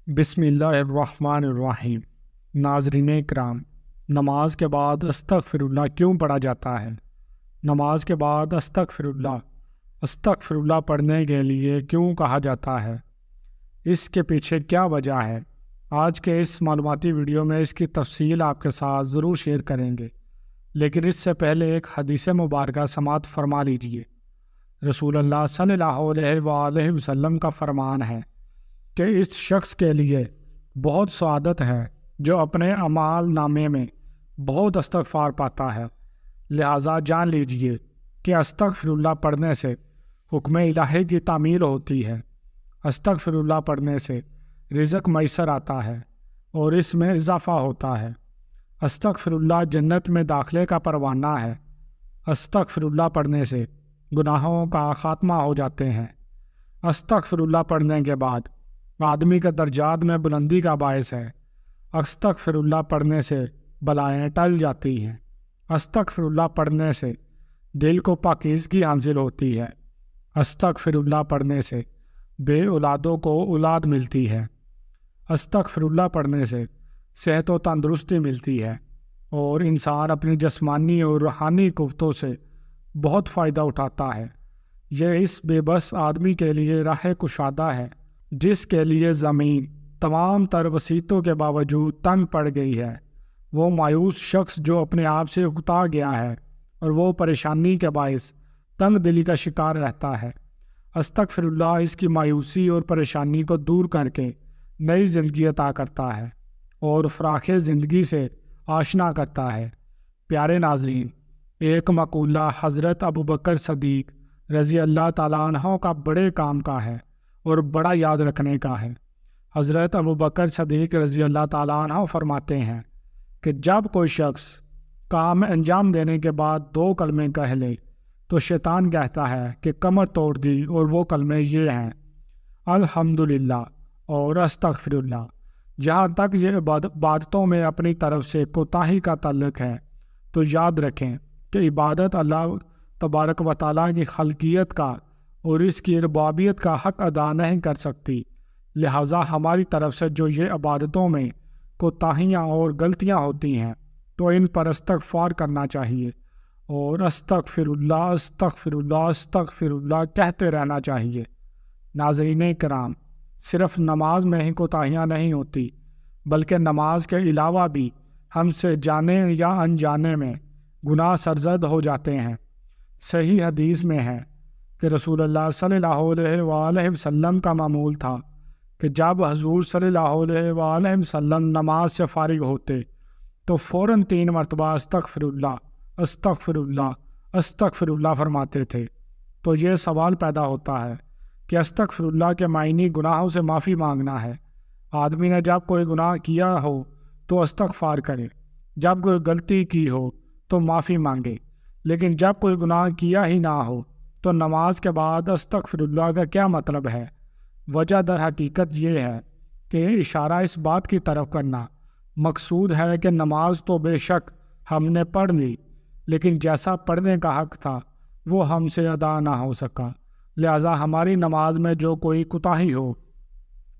بسم اللہ الرحمن الرحیم۔ ناظرین کرام، نماز کے بعد استغفر اللہ کیوں پڑھا جاتا ہے؟ نماز کے بعد استغفر اللہ پڑھنے کے لیے کیوں کہا جاتا ہے؟ اس کے پیچھے کیا وجہ ہے؟ آج کے اس معلوماتی ویڈیو میں اس کی تفصیل آپ کے ساتھ ضرور شیئر کریں گے، لیکن اس سے پہلے ایک حدیث مبارکہ سماعت فرما لیجیے۔ رسول اللہ صلی اللہ علیہ وآلہ وسلم کا فرمان ہے کہ اس شخص کے لیے بہت سعادت ہے جو اپنے اعمال نامے میں بہت استغفار پاتا ہے۔ لہٰذا جان لیجئے کہ استغفر اللہ پڑھنے سے حکم الہی کی تعمیل ہوتی ہے۔ استغفر اللہ پڑھنے سے رزق میسر آتا ہے اور اس میں اضافہ ہوتا ہے۔ استغفر اللہ جنت میں داخلے کا پروانہ ہے۔ استغفر اللہ پڑھنے سے گناہوں کا خاتمہ ہو جاتے ہیں۔ استغفر اللہ پڑھنے کے بعد آدمی کے درجات میں بلندی کا باعث ہے۔ استغفر اللہ پڑھنے سے بلائیں ٹل جاتی ہیں۔ استغفر اللہ پڑھنے سے دل کو پاکیزگی حاصل ہوتی ہے۔ استغفر اللہ پڑھنے سے بے اولادوں کو اولاد ملتی ہے۔ استغفر اللہ پڑھنے سے صحت و تندرستی ملتی ہے اور انسان اپنی جسمانی اور روحانی قوتوں سے بہت فائدہ اٹھاتا ہے۔ یہ اس بے بس آدمی کے لیے راہ کشادہ ہے جس کے لیے زمین تمام تر وسعتوں کے باوجود تنگ پڑ گئی ہے۔ وہ مایوس شخص جو اپنے آپ سے اکتا گیا ہے اور وہ پریشانی کے باعث تنگ دلی کا شکار رہتا ہے۔ استغفر اللہ اس کی مایوسی اور پریشانی کو دور کر کے نئی زندگی عطا کرتا ہے اور فراخ زندگی سے آشنا کرتا ہے۔ پیارے ناظرین، ایک مقولہ حضرت ابوبکر صدیق رضی اللہ تعالیٰ عنہ کا بڑے کام کا ہے اور بڑا یاد رکھنے کا ہے۔ حضرت ابوبکر صدیق رضی اللہ تعالیٰ عنہ فرماتے ہیں کہ جب کوئی شخص کام انجام دینے کے بعد 2 کلمے کہہ لے تو شیطان کہتا ہے کہ کمر توڑ دی، اور وہ کلمے یہ ہیں: الحمدللہ اور استغفر اللہ۔ جہاں تک یہ عبادتوں میں اپنی طرف سے کوتاہی کا تعلق ہے تو یاد رکھیں کہ عبادت اللہ تبارک و تعالیٰ کی خلقیت کا اور اس کی ربوبیت کا حق ادا نہیں کر سکتی۔ لہٰذا ہماری طرف سے جو یہ عبادتوں میں کوتاہیاں اور غلطیاں ہوتی ہیں تو ان پر استغفار کرنا چاہیے اور استغفر اللہ استغفر اللہ استغفر اللہ کہتے رہنا چاہیے۔ ناظرین کرام، صرف نماز میں ہی کوتاہیاں نہیں ہوتی، بلکہ نماز کے علاوہ بھی ہم سے جانے یا انجانے میں گناہ سرزد ہو جاتے ہیں۔ صحیح حدیث میں ہے کہ رسول اللہ صلی اللہ علیہ وآلہ وسلم کا معمول تھا کہ جب حضور صلی اللہ علیہ وآلہ وسلم نماز سے فارغ ہوتے تو فوراً 3 مرتبہ استغفر اللہ استغفر اللہ استغفر اللہ فرماتے تھے۔ تو یہ سوال پیدا ہوتا ہے کہ استغفر اللہ کے معنی گناہوں سے معافی مانگنا ہے۔ آدمی نے جب کوئی گناہ کیا ہو تو استغفار کرے، جب کوئی غلطی کی ہو تو معافی مانگے، لیکن جب کوئی گناہ کیا ہی نہ ہو تو نماز کے بعد استغفر اللہ کا کیا مطلب ہے؟ وجہ در حقیقت یہ ہے کہ اشارہ اس بات کی طرف کرنا مقصود ہے کہ نماز تو بے شک ہم نے پڑھ لی، لیکن جیسا پڑھنے کا حق تھا وہ ہم سے ادا نہ ہو سکا۔ لہٰذا ہماری نماز میں جو کوئی کوتاہی ہو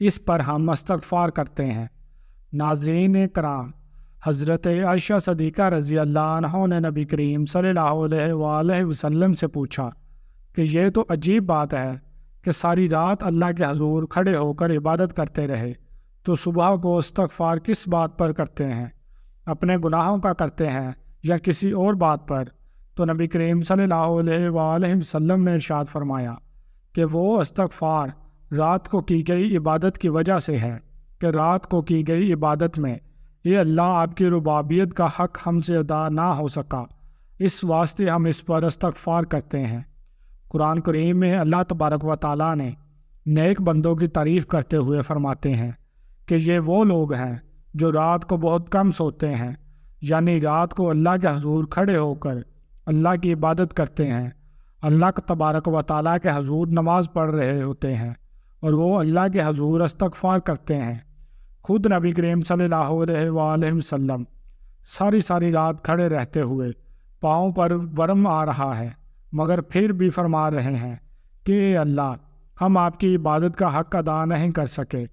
اس پر ہم استغفار کرتے ہیں۔ ناظرین کرام، حضرت عائشہ صدیقہ رضی اللہ عنہ نے نبی کریم صلی اللہ علیہ وآلہ وسلم سے پوچھا کہ یہ تو عجیب بات ہے کہ ساری رات اللہ کے حضور کھڑے ہو کر عبادت کرتے رہے، تو صبح کو استغفار کس بات پر کرتے ہیں؟ اپنے گناہوں کا کرتے ہیں یا کسی اور بات پر؟ تو نبی کریم صلی اللہ علیہ وآلہ وسلم نے ارشاد فرمایا کہ وہ استغفار رات کو کی گئی عبادت کی وجہ سے ہے کہ رات کو کی گئی عبادت میں یہ اللہ آپ کی ربوبیت کا حق ہم سے ادا نہ ہو سکا، اس واسطے ہم اس پر استغفار کرتے ہیں۔ قرآن کریم میں اللہ تبارک و تعالیٰ نے نیک بندوں کی تعریف کرتے ہوئے فرماتے ہیں کہ یہ وہ لوگ ہیں جو رات کو بہت کم سوتے ہیں، یعنی رات کو اللہ کے حضور کھڑے ہو کر اللہ کی عبادت کرتے ہیں۔ اللہ تبارک و تعالیٰ کے حضور نماز پڑھ رہے ہوتے ہیں اور وہ اللہ کے حضور استغفار کرتے ہیں۔ خود نبی کریم صلی اللہ علیہ وآلہ وسلم ساری رات کھڑے رہتے ہوئے پاؤں پر ورم آ رہا ہے، مگر پھر بھی فرما رہے ہیں کہ اے اللہ، ہم آپ کی عبادت کا حق ادا نہیں کر سکے،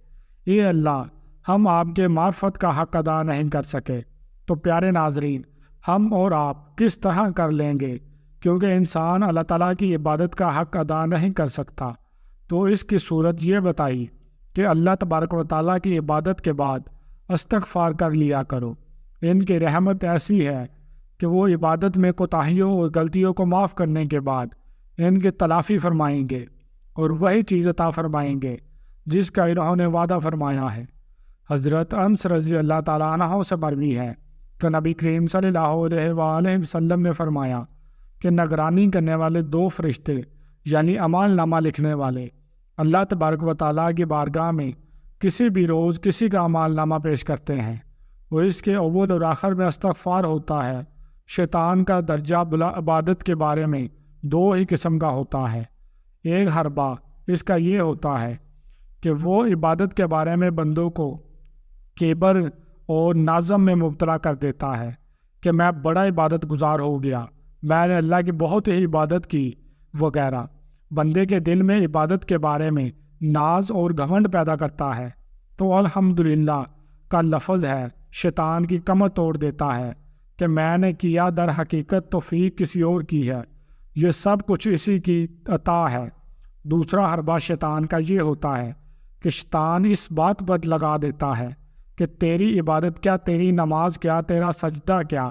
اے اللہ ہم آپ کے معرفت کا حق ادا نہیں کر سکے تو پیارے ناظرین ہم اور آپ کس طرح کر لیں گے، کیونکہ انسان اللہ تعالیٰ کی عبادت کا حق ادا نہیں کر سکتا۔ تو اس کی صورت یہ بتائی کہ اللہ تبارک و تعالیٰ کی عبادت کے بعد استغفار کر لیا کرو۔ ان کی رحمت ایسی ہے کہ وہ عبادت میں کوتاہیوں اور غلطیوں کو معاف کرنے کے بعد ان کی تلافی فرمائیں گے اور وہی چیز عطا فرمائیں گے جس کا انہوں نے وعدہ فرمایا ہے۔ حضرت انس رضی اللہ تعالیٰ عنہ سے مروی ہے کہ نبی کریم صلی اللہ علیہ وآلہ وسلم نے فرمایا کہ نگرانی کرنے والے 2 فرشتے یعنی اعمال نامہ لکھنے والے اللہ تبارک و تعالیٰ کی بارگاہ میں کسی بھی روز کسی کا اعمال نامہ پیش کرتے ہیں اور اس کے اول اور آخر میں استغفار ہوتا ہے۔ شیطان کا درجہ عبادت کے بارے میں 2 ہی قسم کا ہوتا ہے۔ ایک حربہ اس کا یہ ہوتا ہے کہ وہ عبادت کے بارے میں بندوں کو کبر اور نازم میں مبتلا کر دیتا ہے کہ میں بڑا عبادت گزار ہو گیا، میں نے اللہ کی بہت ہی عبادت کی وغیرہ۔ بندے کے دل میں عبادت کے بارے میں ناز اور گھمنڈ پیدا کرتا ہے تو الحمدللہ کا لفظ ہے شیطان کی کمر توڑ دیتا ہے کہ میں نے کیا، در حقیقت توفیق کسی اور کی ہے، یہ سب کچھ اسی کی عطا ہے۔ دوسرا حربہ شیطان کا یہ ہوتا ہے کہ شیطان اس بات پر لگا دیتا ہے کہ تیری عبادت کیا، تیری نماز کیا، تیرا سجدہ کیا،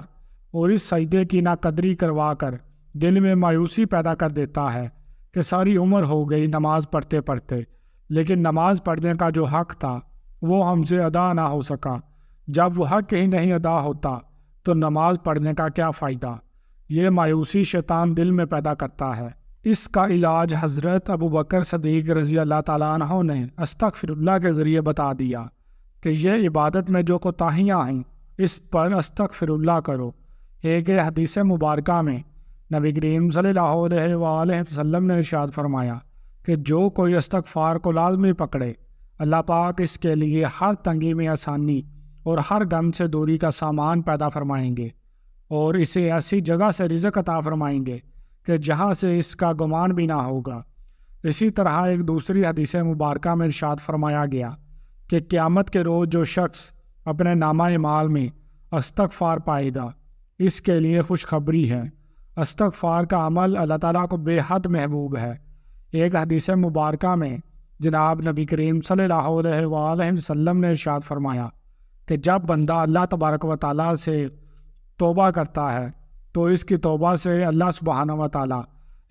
اور اس سجدے کی ناقدری کروا کر دل میں مایوسی پیدا کر دیتا ہے کہ ساری عمر ہو گئی نماز پڑھتے پڑھتے، لیکن نماز پڑھنے کا جو حق تھا وہ ہم سے ادا نہ ہو سکا۔ جب وہ حق ہی نہیں ادا ہوتا تو نماز پڑھنے کا کیا فائدہ؟ یہ مایوسی شیطان دل میں پیدا کرتا ہے۔ اس کا علاج حضرت ابوبکر صدیق رضی اللہ تعالیٰ عنہ نے استغفر اللہ کے ذریعے بتا دیا کہ یہ عبادت میں جو کوتاہیاں ہیں اس پر استغفر اللہ کرو۔ ایک حدیث مبارکہ میں نبی کریم صلی اللہ علیہ وآلہ وسلم نے ارشاد فرمایا کہ جو کوئی استغفار کو لازمی پکڑے اللہ پاک اس کے لیے ہر تنگی میں آسانی اور ہر غم سے دوری کا سامان پیدا فرمائیں گے اور اسے ایسی جگہ سے رزق عطا فرمائیں گے کہ جہاں سے اس کا گمان بھی نہ ہوگا۔ اسی طرح ایک دوسری حدیث مبارکہ میں ارشاد فرمایا گیا کہ قیامت کے روز جو شخص اپنے نامہ اعمال میں استغفار پائے گا اس کے لیے خوشخبری ہے۔ استغفار کا عمل اللہ تعالیٰ کو بے حد محبوب ہے۔ ایک حدیث مبارکہ میں جناب نبی کریم صلی اللہ علیہ وآلہ وسلم نے ارشاد فرمایا کہ جب بندہ اللہ تبارک و تعالیٰ سے توبہ کرتا ہے تو اس کی توبہ سے اللہ سبحانہ و تعالیٰ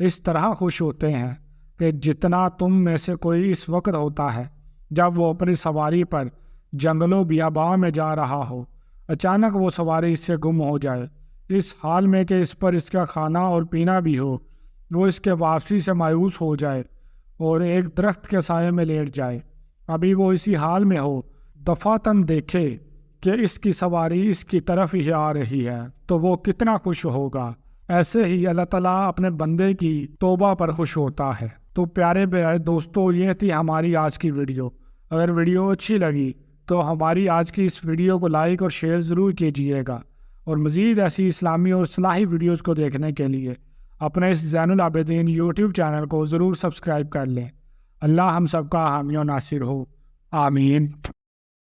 اس طرح خوش ہوتے ہیں کہ جتنا تم میں سے کوئی اس وقت ہوتا ہے جب وہ اپنی سواری پر جنگلوں بیاباں میں جا رہا ہو، اچانک وہ سواری اس سے گم ہو جائے، اس حال میں کہ اس پر اس کا کھانا اور پینا بھی ہو، وہ اس کے واپسی سے مایوس ہو جائے اور ایک درخت کے سائے میں لیٹ جائے۔ ابھی وہ اسی حال میں ہو، دفعتاً دیکھے کہ اس کی سواری اس کی طرف ہی آ رہی ہے تو وہ کتنا خوش ہوگا۔ ایسے ہی اللہ تعالیٰ اپنے بندے کی توبہ پر خوش ہوتا ہے۔ تو پیارے دوستو، یہ تھی ہماری آج کی ویڈیو۔ اگر ویڈیو اچھی لگی تو ہماری آج کی اس ویڈیو کو لائک اور شیئر ضرور کیجیے گا، اور مزید ایسی اسلامی اور اصلاحی ویڈیوز کو دیکھنے کے لیے اپنے اس زین العابدین یوٹیوب چینل کو ضرور سبسکرائب کر لیں۔ اللہ ہم سب کا حامی و ناصر ہو، آمین۔